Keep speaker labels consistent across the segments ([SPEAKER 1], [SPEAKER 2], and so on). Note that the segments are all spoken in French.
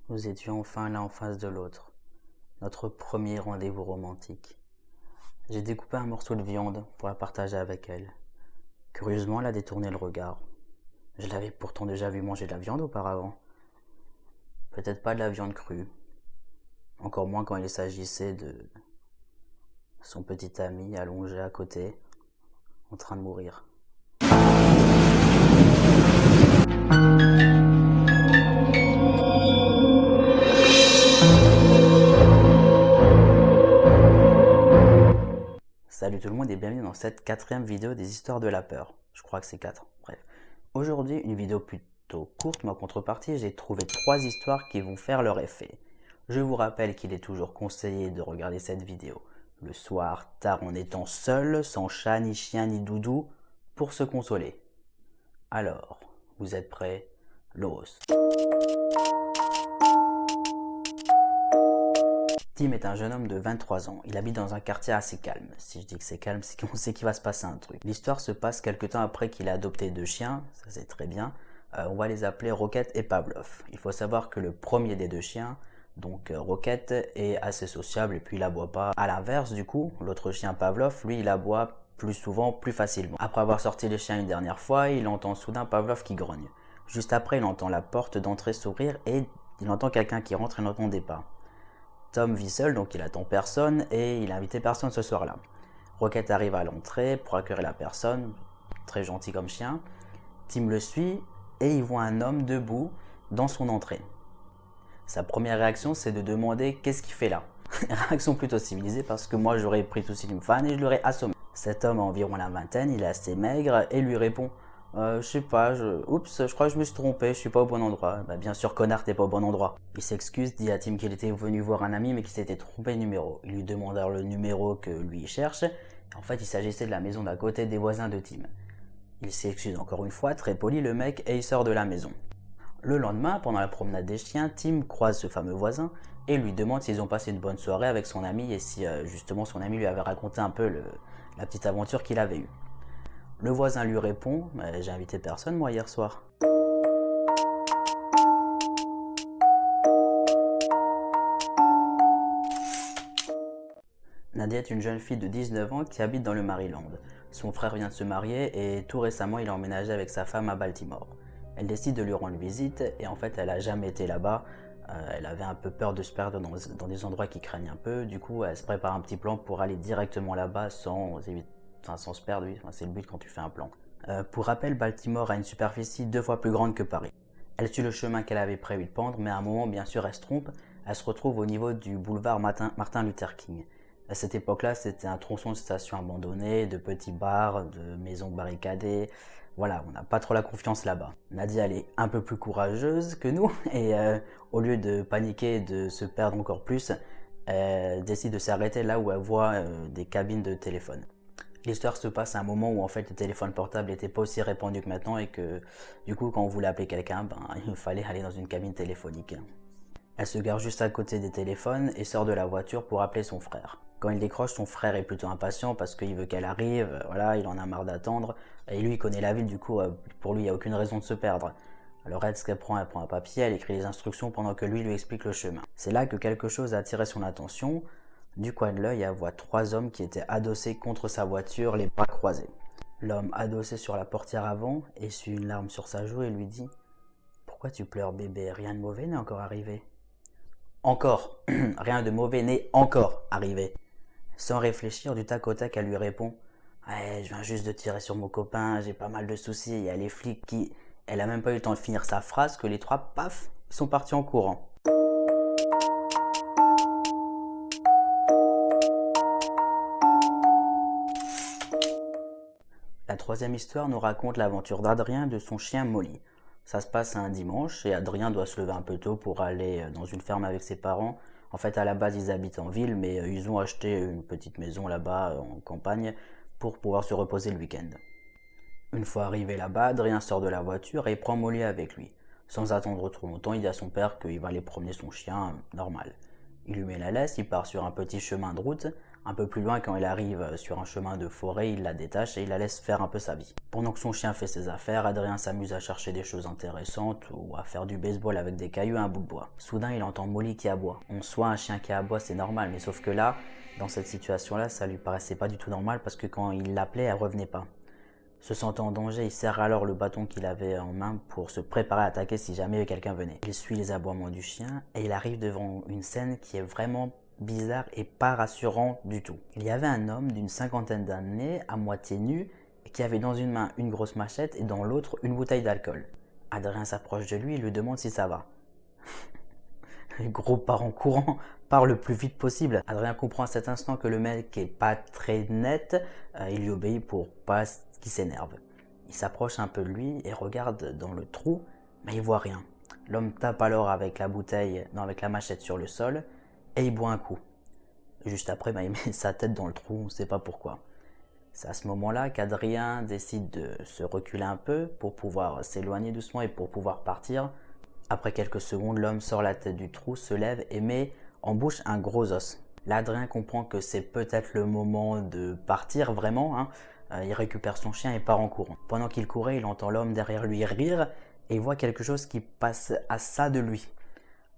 [SPEAKER 1] Nous étions enfin l'un en face de l'autre. Notre premier rendez-vous romantique. J'ai découpé un morceau de viande pour la partager avec elle. Curieusement, elle a détourné le regard. Je l'avais pourtant déjà vu manger de la viande auparavant. Peut-être pas de la viande crue. Encore moins quand il s'agissait de son petit ami allongé à côté, en train de mourir. Salut tout le monde et bienvenue dans cette quatrième vidéo des histoires de la peur. Je crois que c'est 4, bref. Aujourd'hui, une vidéo plutôt courte, mais en contrepartie, j'ai trouvé 3 histoires qui vont faire leur effet. Je vous rappelle qu'il est toujours conseillé de regarder cette vidéo le soir, tard en étant seul, sans chat, ni chien, ni doudou, pour se consoler. Alors, vous êtes prêts? Los! Tim est un jeune homme de 23 ans. Il habite dans un quartier assez calme. Si je dis que c'est calme, c'est qu'on sait qu'il va se passer un truc. L'histoire se passe quelque temps après qu'il a adopté 2 chiens, ça c'est très bien. On va les appeler Rocket et Pavlov. Il faut savoir que le premier des 2 chiens, donc Rocket, est assez sociable et puis il aboie pas. A l'inverse du coup, l'autre chien Pavlov, lui il aboie plus souvent, plus facilement. Après avoir sorti les chiens une dernière fois, il entend soudain Pavlov qui grogne. Juste après, il entend la porte d'entrée s'ouvrir et il entend quelqu'un qui rentre et n'entendait pas. Tom vit seul, donc il attend personne et il a invité personne ce soir-là. Rocket arrive à l'entrée pour accueillir la personne, très gentil comme chien. Tim le suit et il voit un homme debout dans son entrée. Sa première réaction, c'est de demander qu'est-ce qu'il fait là. Réaction plutôt civilisée parce que moi j'aurais pris tout de suite une fan et je l'aurais assommé. Cet homme a environ la vingtaine, il est assez maigre et lui répond je sais pas, oups, je crois que je me suis trompé, je suis pas au bon endroit. Bah bien sûr, connard, t'es pas au bon endroit. Il s'excuse, dit à Tim qu'il était venu voir un ami mais qu'il s'était trompé de numéro. Il lui demande alors le numéro que lui cherche. En fait, il s'agissait de la maison d'à côté des voisins de Tim. Il s'excuse encore une fois, très poli le mec, et il sort de la maison. Le lendemain, pendant la promenade des chiens, Tim croise ce fameux voisin et lui demande s'ils ont passé une bonne soirée avec son ami et si justement son ami lui avait raconté un peu la petite aventure qu'il avait eue. Le voisin lui répond j'ai invité personne moi hier soir. Nadia est une jeune fille de 19 ans qui habite dans le Maryland. Son frère vient de se marier et tout récemment il a emménagé avec sa femme à Baltimore. Elle décide de lui rendre visite et en fait elle a jamais été là-bas. Elle avait un peu peur de se perdre dans des endroits qui craignent un peu. Du coup elle se prépare un petit plan pour aller directement là-bas sans se perdre. Oui. C'est le but quand tu fais un plan. Pour rappel, Baltimore a une superficie 2 fois plus grande que Paris. Elle suit le chemin qu'elle avait prévu de prendre, mais à un moment, bien sûr, elle se trompe. Elle se retrouve au niveau du boulevard Martin Luther King. À cette époque-là, c'était un tronçon de station abandonné, de petits bars, de maisons barricadées. Voilà, on n'a pas trop la confiance là-bas. Nadia, elle est un peu plus courageuse que nous, et au lieu de paniquer et de se perdre encore plus, elle décide de s'arrêter là où elle voit des cabines de téléphone. L'histoire se passe à un moment où en fait le téléphone portable n'était pas aussi répandu que maintenant et que du coup quand on voulait appeler quelqu'un, il fallait aller dans une cabine téléphonique. Elle se gare juste à côté des téléphones et sort de la voiture pour appeler son frère. Quand il décroche, son frère est plutôt impatient parce qu'il veut qu'elle arrive, voilà, il en a marre d'attendre et lui il connaît la ville, du coup pour lui il n'y a aucune raison de se perdre. Alors elle, ce qu'elle prend un papier, elle écrit les instructions pendant que lui explique le chemin. C'est là que quelque chose a attiré son attention. Du coin de l'œil, elle voit 3 hommes qui étaient adossés contre sa voiture, les bras croisés. L'homme adossé sur la portière avant essuie une larme sur sa joue et lui dit « Pourquoi tu pleures bébé? Rien de mauvais n'est encore arrivé. » Encore, rien de mauvais n'est encore arrivé. Sans réfléchir, du tac au tac, elle lui répond « Ouais, je viens juste de tirer sur mon copain, j'ai pas mal de soucis, il y a les flics qui... » Elle a même pas eu le temps de finir sa phrase que les 3, paf, ils sont partis en courant. La troisième histoire nous raconte l'aventure d'Adrien et de son chien Molly. Ça se passe un dimanche et Adrien doit se lever un peu tôt pour aller dans une ferme avec ses parents. En fait, à la base, ils habitent en ville, mais ils ont acheté une petite maison là-bas en campagne pour pouvoir se reposer le week-end. Une fois arrivé là-bas, Adrien sort de la voiture et prend Molly avec lui. Sans attendre trop longtemps, il dit à son père qu'il va aller promener son chien normal. Il lui met la laisse, il part sur un petit chemin de route. Un peu plus loin, quand il arrive sur un chemin de forêt, il la détache et il la laisse faire un peu sa vie. Pendant que son chien fait ses affaires, Adrien s'amuse à chercher des choses intéressantes ou à faire du baseball avec des cailloux et un bout de bois. Soudain, il entend Molly qui aboie. En soi, un chien qui aboie, c'est normal, mais sauf que là, dans cette situation-là, ça lui paraissait pas du tout normal parce que quand il l'appelait, elle revenait pas. Se sentant en danger, il serre alors le bâton qu'il avait en main pour se préparer à attaquer si jamais quelqu'un venait. Il suit les aboiements du chien et il arrive devant une scène qui est vraiment bizarre et pas rassurant du tout. Il y avait un homme d'une cinquantaine d'années, à moitié nu, qui avait dans une main une grosse machette et dans l'autre une bouteille d'alcool. Adrien s'approche de lui et lui demande si ça va. Le gros part en courant, part le plus vite possible. Adrien comprend à cet instant que le mec est pas très net, il lui obéit pour pas qu'il s'énerve. Il s'approche un peu de lui et regarde dans le trou, mais il voit rien. L'homme tape alors avec la machette sur le sol et il boit un coup. Juste après, il met sa tête dans le trou, on ne sait pas pourquoi. C'est à ce moment-là qu'Adrien décide de se reculer un peu pour pouvoir s'éloigner doucement et pour pouvoir partir. Après quelques secondes, l'homme sort la tête du trou, se lève et met en bouche un gros os. Là, Adrien comprend que c'est peut-être le moment de partir vraiment, hein. Il récupère son chien et part en courant. Pendant qu'il courait, il entend l'homme derrière lui rire et il voit quelque chose qui passe à ça de lui.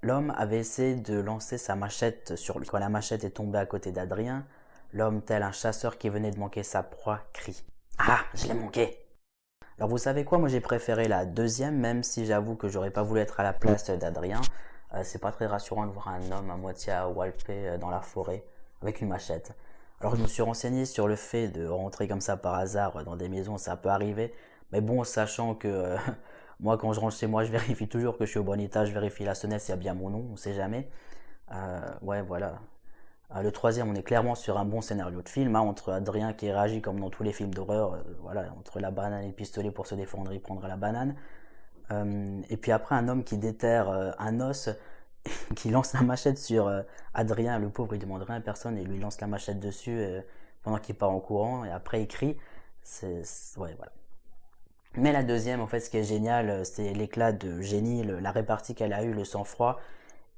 [SPEAKER 1] L'homme avait essayé de lancer sa machette sur lui. Quand la machette est tombée à côté d'Adrien, l'homme, tel un chasseur qui venait de manquer sa proie, crie « Ah, je l'ai manqué !» Alors vous savez quoi, moi j'ai préféré la deuxième, même si j'avoue que j'aurais pas voulu être à la place d'Adrien. C'est pas très rassurant de voir un homme à moitié à walper dans la forêt avec une machette. Alors je me suis renseigné sur le fait de rentrer comme ça par hasard dans des maisons, ça peut arriver. Mais bon, sachant que moi quand je rentre chez moi, je vérifie toujours que je suis au bon état, je vérifie la sonnette s'il y a bien mon nom, on sait jamais. Ouais, voilà. Le troisième, on est clairement sur un bon scénario de film, hein, entre Adrien qui réagit comme dans tous les films d'horreur, voilà, entre la banane et le pistolet pour se défendre, il prendra la banane. Et puis après, un homme qui déterre un os, qui lance la machette sur Adrien, le pauvre, il demande rien à personne et lui lance la machette dessus pendant qu'il part en courant et après il crie. Ouais, voilà. Mais la deuxième, en fait, ce qui est génial, c'est l'éclat de génie, la répartie qu'elle a eu, le sang-froid.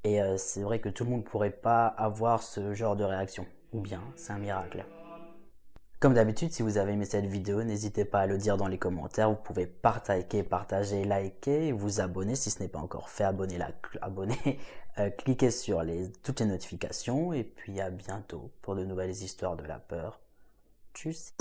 [SPEAKER 1] Et c'est vrai que tout le monde ne pourrait pas avoir ce genre de réaction. Ou bien, c'est un miracle. Comme d'habitude, si vous avez aimé cette vidéo, n'hésitez pas à le dire dans les commentaires. Vous pouvez partager, liker, vous abonner si ce n'est pas encore fait. Abonnez, cliquez sur toutes les notifications. Et puis à bientôt pour de nouvelles histoires de la peur. Tchuss.